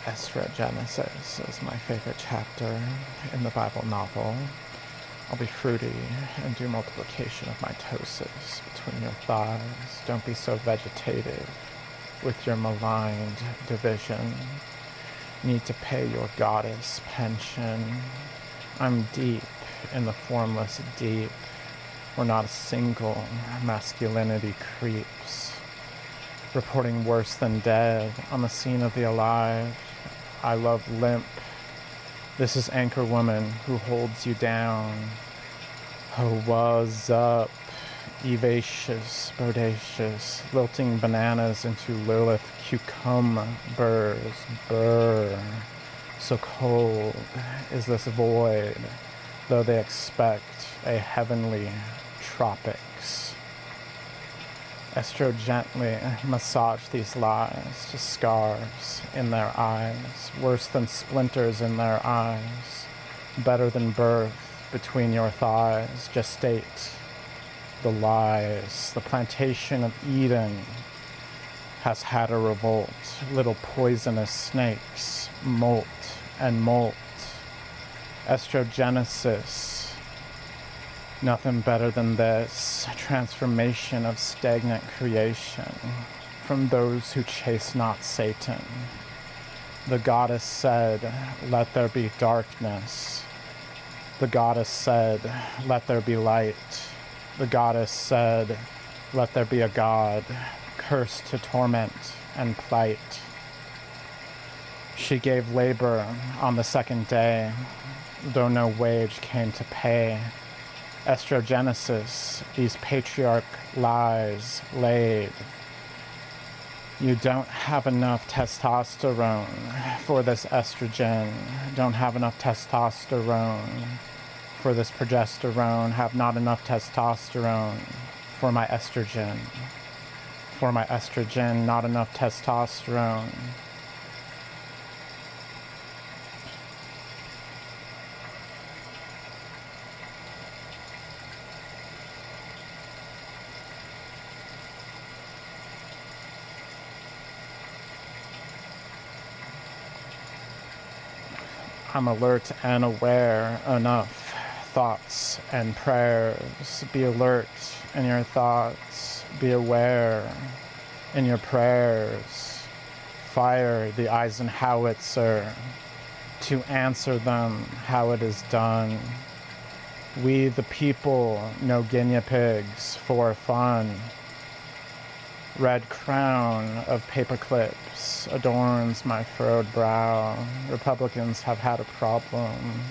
Genesis is my favorite chapter in the Bible novel. I'll be fruity and do multiplication of mitosis between your thighs. Don't be so vegetative with your maligned division. Need to pay your goddess pension. I'm deep in the formless deep, where not a single masculinity creeps. Reporting worse than dead on the scene of the alive. I love limp. This is Anchor Woman who holds you down. Oh, what's up? Evacious, bodacious, lilting bananas into Lilith cucumbers. Brr. So cold is this void, though they expect a heavenly tropics. Estro gently massage these lies to scars in their eyes, worse than splinters in their eyes, better than birth between your thighs. Gestate the lies. The plantation of Eden has had a revolt. Little poisonous snakes molt and molt. Estrogenesis. Nothing better than this transformation of stagnant creation from those who chase not Satan. The goddess said, "Let there be darkness." The goddess said, "Let there be light." The goddess said, "Let there be a God, cursed to torment and plight." She gave labor on the second day, though no wage came to pay. Estrogenesis, these patriarch lies laid. You don't have enough testosterone for this estrogen. Don't have enough testosterone for this progesterone. Have not enough testosterone for my estrogen. For my estrogen, not enough testosterone. I'm alert and aware enough. Thoughts and prayers. Be alert in your thoughts. Be aware in your prayers. Fire the Eisenhowitzer to answer them how it is done. We the people, no guinea pigs for fun. Red crown of paper clips adorns my furrowed brow. Republicans have had a problem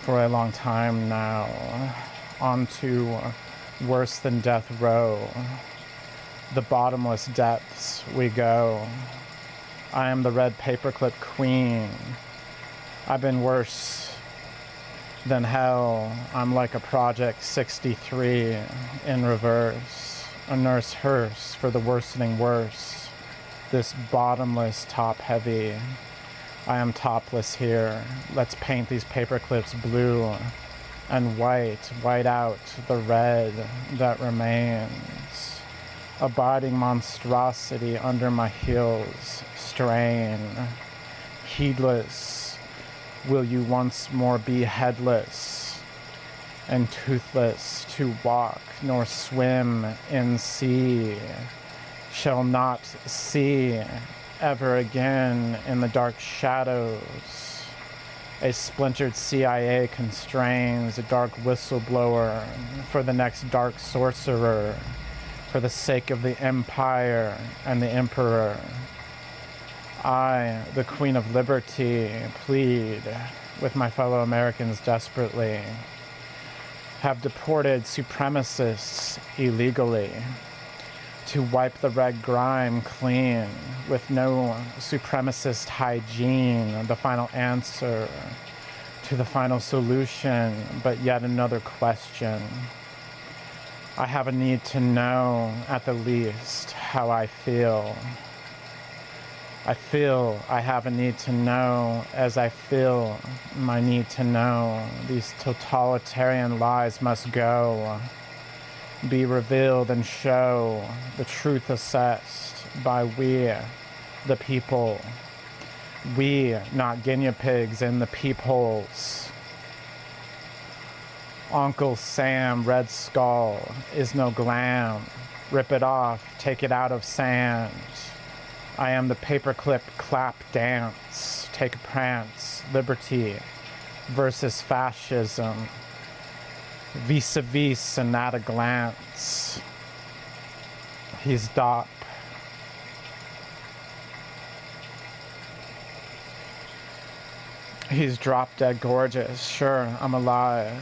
for a long time now. On to worse than death row. The bottomless depths we go. I am the red paperclip queen. I've been worse than hell. I'm like a Project 63 in reverse. A nurse hearse for the worsening worse. This bottomless top heavy. I am topless here. Let's paint these paperclips blue and white. White out the red that remains. Abiding monstrosity under my heels. Strain. Heedless. Will you once more be headless and toothless to walk nor swim in sea? Shall not see ever again in the dark shadows. A splintered CIA constrains a dark whistleblower for the next dark sorcerer, for the sake of the empire and the emperor. I, the Queen of Liberty, plead with my fellow Americans desperately. Have deported supremacists illegally to wipe the red grime clean with no supremacist hygiene, the final answer to the final solution, but yet another question. I have a need to know, at the least, how I feel. I have a need to know as I feel my need to know. These totalitarian lies must go. Be revealed and show the truth assessed by we, the people. We, not guinea pigs in the peepholes. Uncle Sam, Red Skull, is no glam. Rip it off, take it out of sand. I am the paperclip clap dance. Take a prance, liberty versus fascism. Vis-a-vis and at a glance. He's Dop. He's drop dead gorgeous. Sure, I'm alive.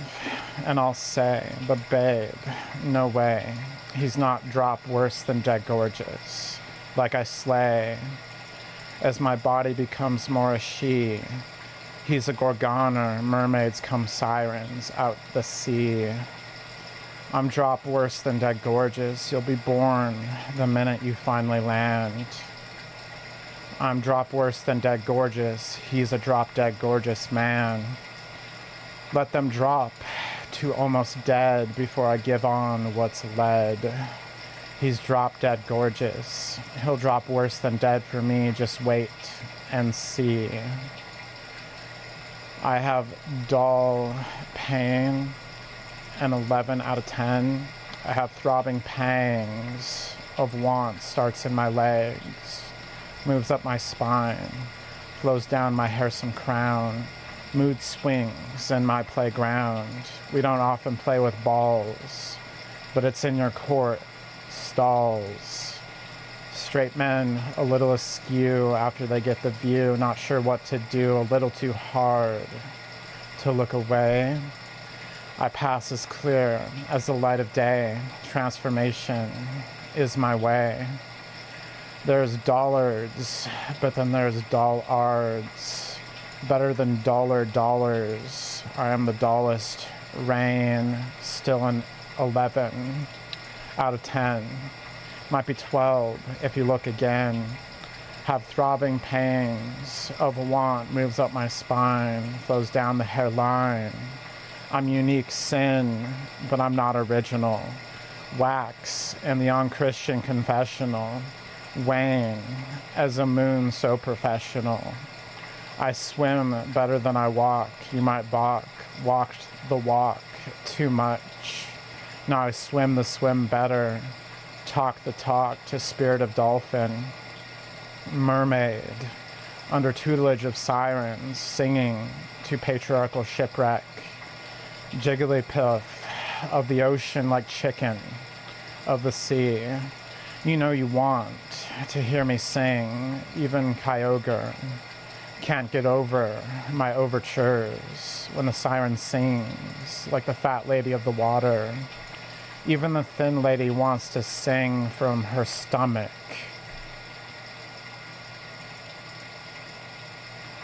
And I'll say, but babe, no way. He's not drop worse than dead gorgeous. Like I slay. As my body becomes more a she. He's a gorgoner, mermaids come sirens out the sea. I'm drop worse than dead gorgeous. You'll be born the minute you finally land. I'm drop worse than dead gorgeous. He's a drop dead gorgeous man. Let them drop to almost dead before I give on what's lead. He's drop dead gorgeous. He'll drop worse than dead for me. Just wait and see. I have dull pain, an 11 out of 10. I have throbbing pangs of want starts in my legs. Moves up my spine, flows down my hairsome crown. Mood swings in my playground. We don't often play with balls, but it's in your court, stalls. Straight men a little askew after they get the view, not sure what to do, a little too hard to look away. I pass as clear as the light of day. Transformation is my way. There's dollards, but then there's dollards. Better than dollars. I am the dullest. Rain, still an 11 out of 10. Might be 12 if you look again. Have throbbing pains of want, moves up my spine, flows down the hairline. I'm unique sin, but I'm not original. Wax in the on-Christian confessional. Wane as a moon so professional. I swim better than I walk. You might balk. Walked the walk too much. Now I swim the swim better. Talk the talk to spirit of dolphin. Mermaid under tutelage of sirens singing to patriarchal shipwreck. Jigglypuff of the ocean like chicken of the sea. You know you want to hear me sing, even Kyogre can't get over my overtures when the siren sings like the fat lady of the water. Even the thin lady wants to sing from her stomach.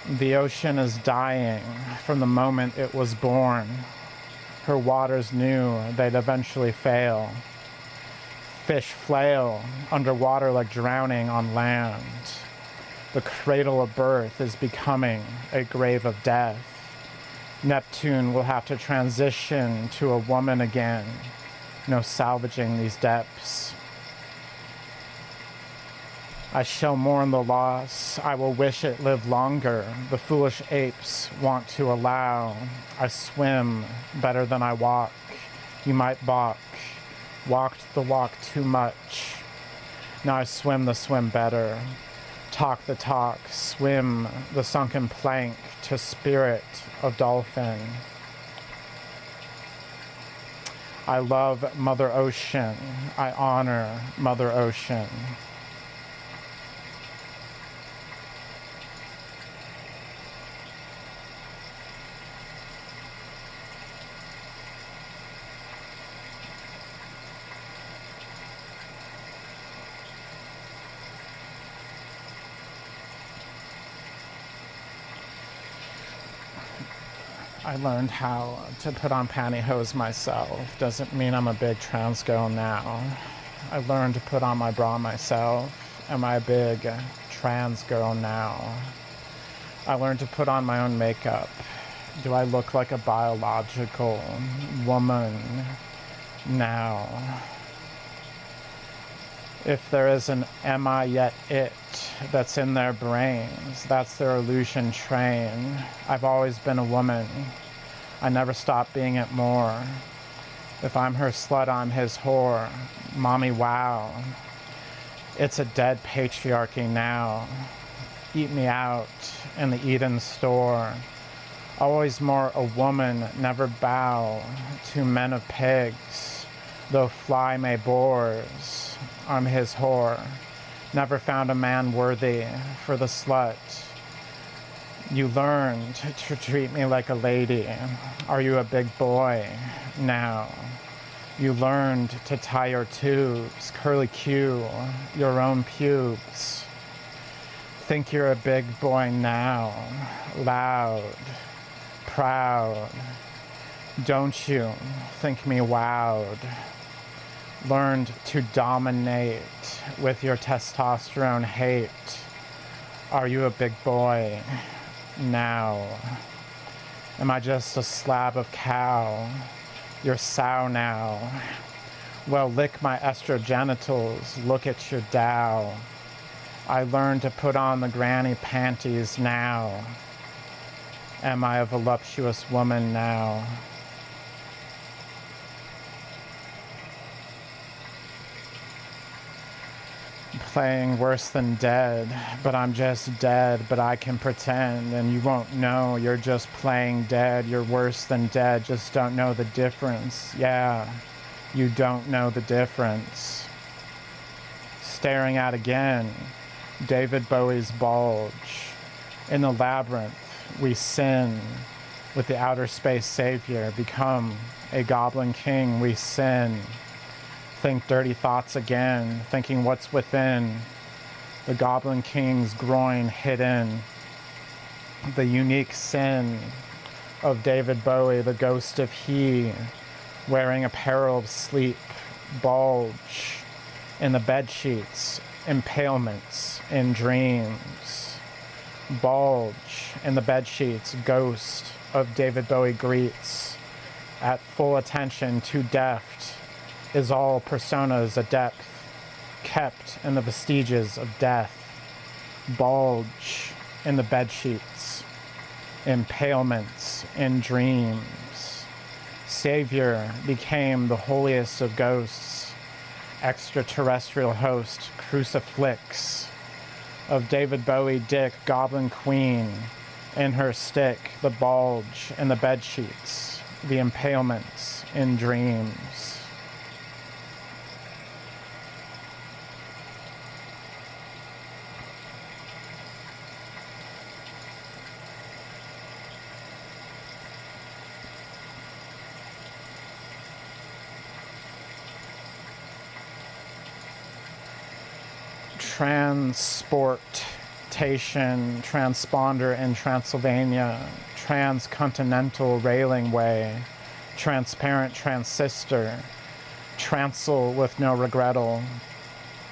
The ocean is dying from the moment it was born. Her waters knew they'd eventually fail. Fish flail underwater like drowning on land. The cradle of birth is becoming a grave of death. Neptune will have to transition to a woman again. No salvaging these depths. I shall mourn the loss. I will wish it lived longer. The foolish apes want to allow. I swim better than I walk. You might balk. Walked the walk too much. Now I swim the swim better. Talk the talk. Swim the sunken plank to spirit of dolphin. I love Mother Ocean. I honor Mother Ocean. I learned how to put on pantyhose myself. Doesn't mean I'm a big trans girl now. I learned to put on my bra myself. Am I a big trans girl now? I learned to put on my own makeup. Do I look like a biological woman now? If there is an am I yet it that's in their brains, that's their illusion train. I've always been a woman. I never stop being it more. If I'm her slut, I'm his whore. Mommy, wow. It's a dead patriarchy now. Eat me out in the Eden store. Always more a woman, never bow to men of pigs. Though fly may bores, I'm his whore. Never found a man worthy for the slut. You learned to treat me like a lady. Are you a big boy now? You learned to tie your tubes, curly Q, your own pubes. Think you're a big boy now, loud, proud. Don't you think me wowed? Learned to dominate with your testosterone hate. Are you a big boy now? Am I just a slab of cow? You're sow now. Well, lick my estrogenitals, look at your Dow. I learned to put on the granny panties now. Am I a voluptuous woman now? Playing worse than dead, but I'm just dead, but I can pretend, and you won't know, you're just playing dead, you're worse than dead, just don't know the difference. Yeah, you don't know the difference. Staring at again, David Bowie's bulge. In the labyrinth, we sin with the outer space savior, become a goblin king, we sin. Think dirty thoughts again, thinking what's within the Goblin King's groin hidden. The unique sin of David Bowie, the ghost of he, wearing apparel of sleep, bulge in the bed sheets, impalements in dreams. Bulge in the bed sheets, ghost of David Bowie greets, at full attention, too deft, is all personas a depth, kept in the vestiges of death. Bulge in the bedsheets, impalements in dreams. Savior became the holiest of ghosts, extraterrestrial host, crucifix of David Bowie dick, goblin queen, in her stick, the bulge in the bedsheets, the impalements in dreams. Transportation, transponder in Transylvania, transcontinental railing way, transparent transistor, transl with no regrettal,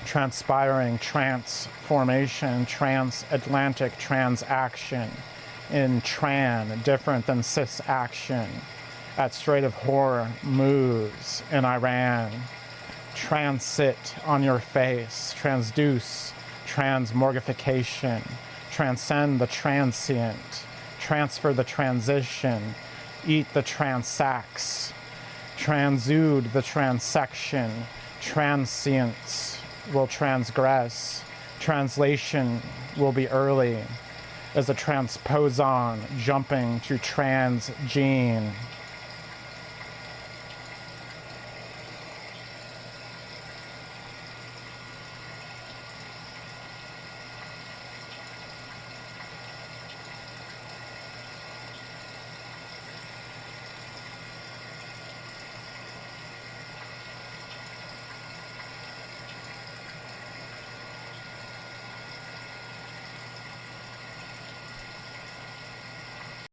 transpiring transformation, transatlantic transaction, in tran, different than cis action, at Strait of Hormuz in Iran. Transit on your face, transduce, transmorgification, transcend the transient, transfer the transition, eat the transacts, transude the transection, transience will transgress, translation will be early, as a transposon jumping to transgene.